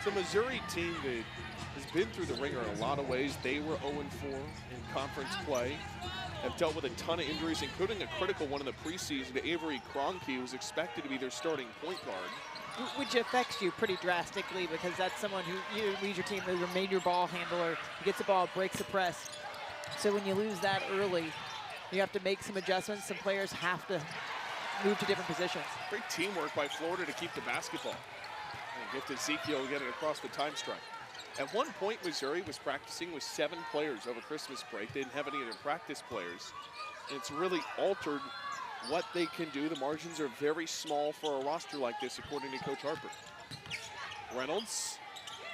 It's a Missouri team that has been through the ringer in a lot of ways. They were 0-4 in conference play, have dealt with a ton of injuries, including a critical one in the preseason. Avery Kroenke was expected to be their starting point guard. Which affects you pretty drastically because that's someone who you leads your team as a major ball handler. He gets the ball, breaks the press. So when you lose that early, you have to make some adjustments. Some players have to move to different positions. Great teamwork by Florida to keep the basketball. And gift Ezekiel get it across the time stripe. At one point, Missouri was practicing with 7 players over Christmas break. They didn't have any of their practice players. And it's really altered what they can do. The margins are very small for a roster like this, according to Coach Harper. Reynolds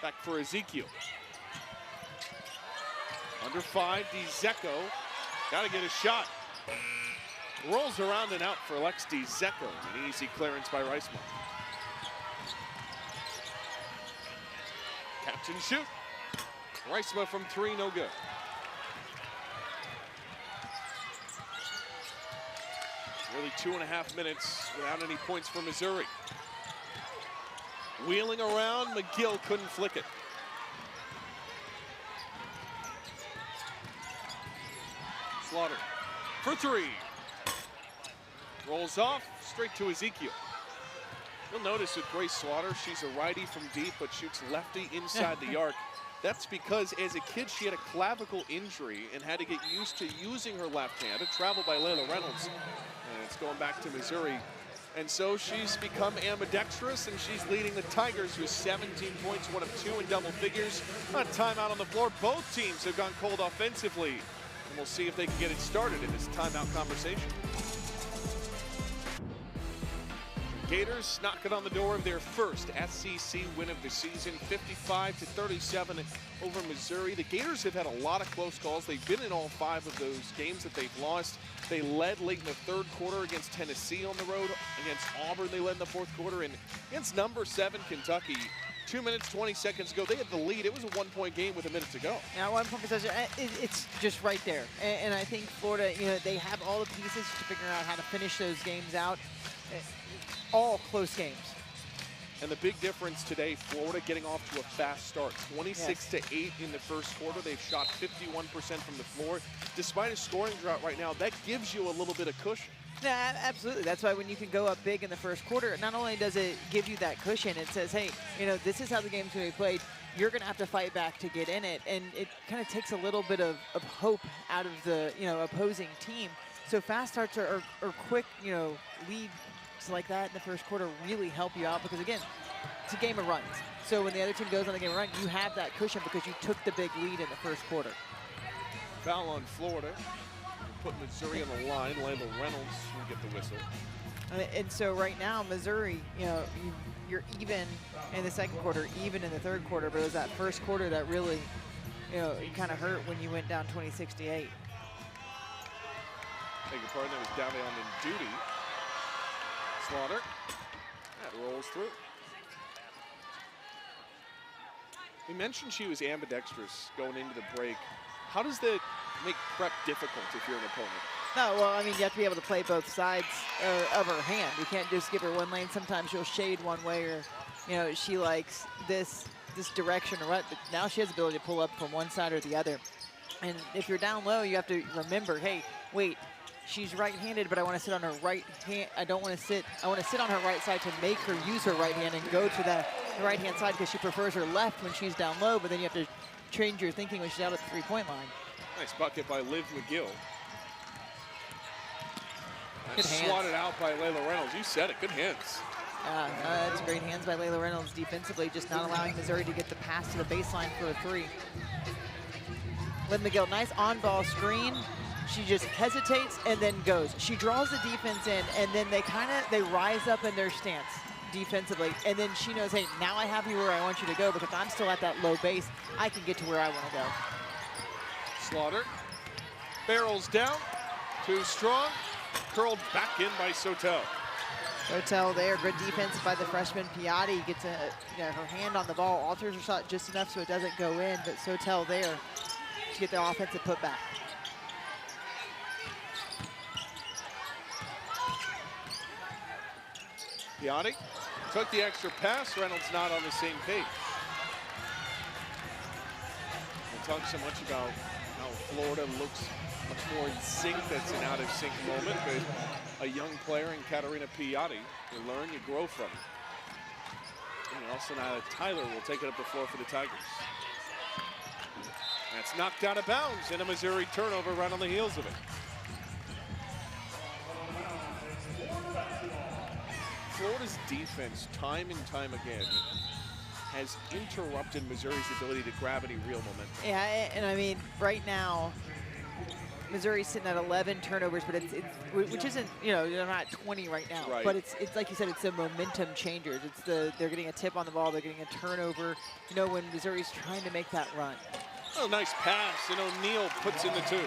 back for Ezekiel. Under 5, DiZecco. Got to get a shot. Rolls around and out for Lex DiZecco. An easy clearance by Reisman. Catch and shoot. Reisman from 3, no good. Really 2.5 minutes without any points for Missouri. Wheeling around, McGill couldn't flick it. Slaughter for 3. Rolls off, straight to Ezekiel. You'll notice with Grace Slaughter, she's a righty from deep, but shoots lefty inside the arc. That's because as a kid, she had a clavicle injury and had to get used to using her left hand. A travel by Layla Reynolds. And it's going back to Missouri. And so she's become ambidextrous, and she's leading the Tigers with 17 points, 1 of 2 in double figures. A timeout on the floor. Both teams have gone cold offensively. And we'll see if they can get it started in this timeout conversation. Gators knocking on the door of their first SEC win of the season, 55-37 over Missouri. The Gators have had a lot of close calls. They've been in all 5 of those games that they've lost. They led late in the 3rd quarter against Tennessee on the road. Against Auburn, they led in the 4th quarter. And against number 7 Kentucky, 2 minutes, 20 seconds ago, they had the lead. It was a 1-point game with a minute to go. Now, 1 point possession, it's just right there. And I think Florida, they have all the pieces to figure out how to finish those games out. All close games. And the big difference today, Florida getting off to a fast start. 26-8 in the 1st quarter. They've shot 51% from the floor. Despite a scoring drought right now, that gives you a little bit of cushion. Yeah, absolutely. That's why when you can go up big in the 1st quarter, not only does it give you that cushion, it says, hey, this is how the game's going to be played. You're going to have to fight back to get in it. And it kind of takes a little bit of hope out of the opposing team. So fast starts or quick lead like that in the 1st quarter really help you out because, again, it's a game of runs. So when the other team goes on the game of run, you have that cushion because you took the big lead in the 1st quarter. Foul on Florida. Put Missouri on the line. Layla Reynolds will get the whistle. And so right now, Missouri, you're even in the 2nd quarter, even in the 3rd quarter, but it was that 1st quarter that really, it kind of hurt when you went down 26-8. Beg your pardon, that was Davion Duty. Slaughter. That rolls through. We mentioned she was ambidextrous going into the break. How does that make prep difficult if you're an opponent? No, well, I mean, you have to be able to play both sides of her hand. You can't just give her one lane. Sometimes she'll shade one way or, she likes this direction or what. But now she has the ability to pull up from one side or the other. And if you're down low, you have to remember, hey, wait, she's right-handed, but I want to sit on her right hand. I want to sit on her right side to make her use her right hand and go to the right-hand side because she prefers her left when she's down low, but then you have to change your thinking when she's out at the 3-point line. Nice bucket by Liv McGill. Good hands. Swatted out by Layla Reynolds. You said it, good hands. That's great hands by Layla Reynolds defensively, just not allowing Missouri to get the pass to the baseline for a 3. Liv McGill, nice on-ball screen. She just hesitates and then goes. She draws the defense in, and then they rise up in their stance defensively. And then she knows, hey, now I have you where I want you to go because I'm still at that low base. I can get to where I want to go. Slaughter barrels down, too strong, curled back in by Sotel. Sotel there, good defense by the freshman. Piatti gets her hand on the ball, alters her shot just enough so it doesn't go in, but Sotel there to get the offensive putback. Piatti took the extra pass. Reynolds not on the same page. talk so much about how Florida looks much more in sync. That's an out of sync moment, but a young player in Katarina Piatti, you learn, you grow from it. And also now Tyler will take it up the floor for the Tigers. That's knocked out of bounds, and a Missouri turnover right on the heels of it. Florida's defense, time and time again, has interrupted Missouri's ability to grab any real momentum. Yeah, and I mean, right now, Missouri's sitting at 11 turnovers, but it's which isn't, you know, they're not 20 right now. Right. But it's like you said, it's the momentum changers. It's they're getting a tip on the ball, they're getting a turnover. You know, when Missouri's trying to make that run. Oh, nice pass, and O'Neal puts in the 2.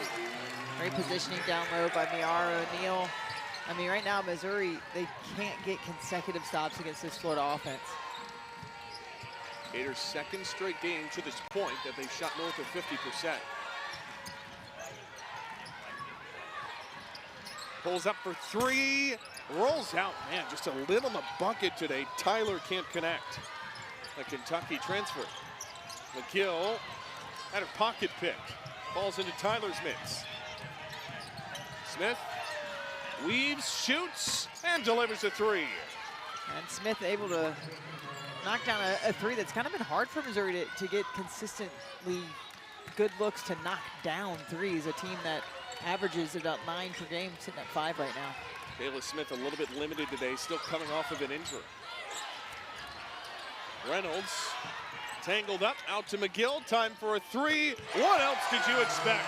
Great positioning down low by Miara O'Neal. I mean, right now, Missouri, they can't get consecutive stops against this Florida offense. Gators' second straight game to this point that they shot north of 50%. Pulls up for 3, rolls out. Man, just a little on the bucket today. Tyler can't connect. A Kentucky transfer. McGill had her pocket picked. Falls into Tyler's mitts. Smith weaves, shoots, and delivers a 3. And Smith able to knock down a 3 that's kind of been hard for Missouri to get consistently good looks to knock down threes. A team that averages about 9 per game, sitting at 5 right now. Bayless Smith a little bit limited today, still coming off of an injury. Reynolds tangled up, out to McGill, time for a 3. What else did you expect?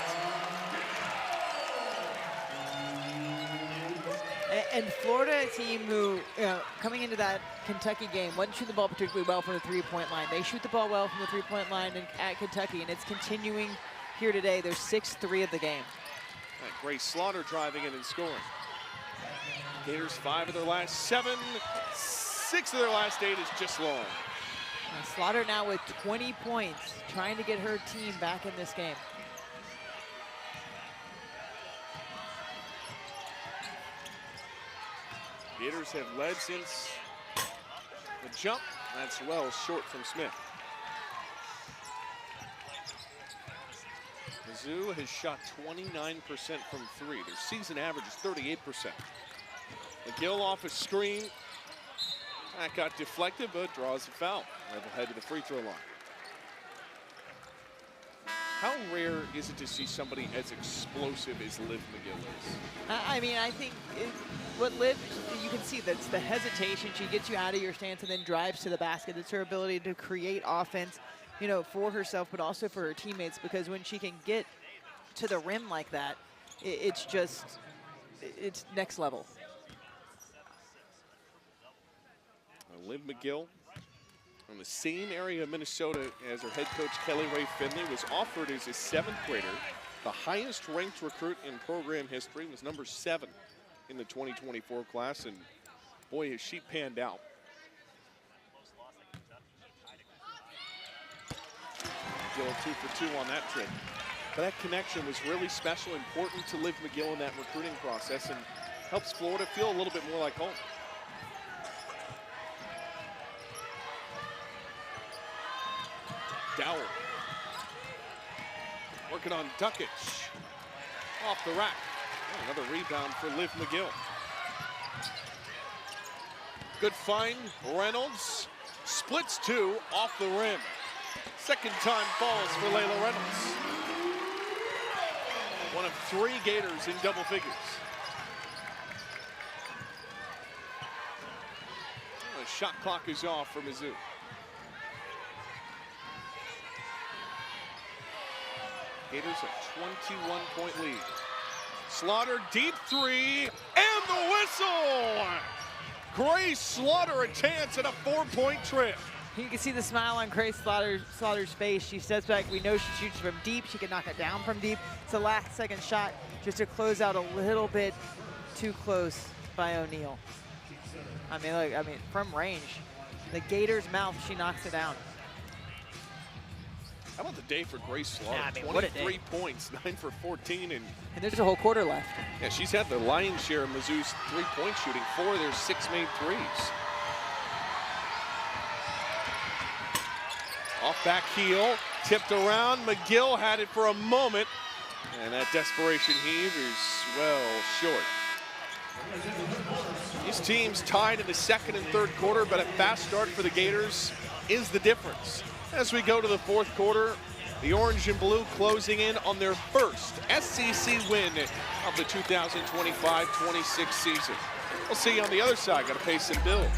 And Florida, a team who, coming into that Kentucky game, wasn't shooting the ball particularly well from the three-point line. They shoot the ball well from the three-point line at Kentucky, and it's continuing here today. They're 6-3 of the game. Right, Grace Slaughter driving in and scoring. Gators 5 of their last 7, 6 of their last 8 is just long. Slaughter now with 20 points, trying to get her team back in this game. Gators have led since the jump. That's well short from Smith. Mizzou has shot 29% from 3. Their season average is 38%. McGill off a screen. That got deflected, but draws a foul. Level head to the free throw line. How rare is it to see somebody as explosive as Liv McGill is? I mean, I think what Liv, you can see that's the hesitation. She gets you out of your stance and then drives to the basket. It's her ability to create offense, you know, for herself, but also for her teammates, because when she can get to the rim like that, it's next level. Liv McGill, from the same area of Minnesota as her head coach Kelly Rae Finley, was offered as a 7th grader. The highest ranked recruit in program history, was number 7 in the 2024 class, and boy, has she panned out. McGill 2 for 2 on that trip. But that connection was really special, important to Liv McGill in that recruiting process, and helps Florida feel a little bit more like home. Dower working on Dukic. Off the rack. Oh, another rebound for Liv McGill. Good find. Reynolds splits 2 off the rim. Second time falls for Layla Reynolds. One of 3 Gators in double figures. The shot clock is off for Mizzou. Gators a 21-point lead. Slaughter, deep 3, and the whistle! Grace Slaughter a chance at a 4-point trip. You can see the smile on Grace Slaughter's face. She steps back. We know she shoots from deep. She can knock it down from deep. It's a last-second shot just to close out a little bit too close by O'Neal. I mean, look, from range, the Gators' mouth, she knocks it down. How about the day for Grace Slaughter? Yeah, I mean, what a day. 23 points, 9 for 14. And there's a whole quarter left. Yeah, she's had the lion's share of Mizzou's three-point shooting. 4 of their 6 made threes. Off back heel, tipped around. McGill had it for a moment, and that desperation heave is well short. These teams tied in the second and third quarter, but a fast start for the Gators is the difference. As we go to the fourth quarter, the orange and blue closing in on their first SEC win of the 2025-26 season. We'll see you on the other side. Got to pay some bills.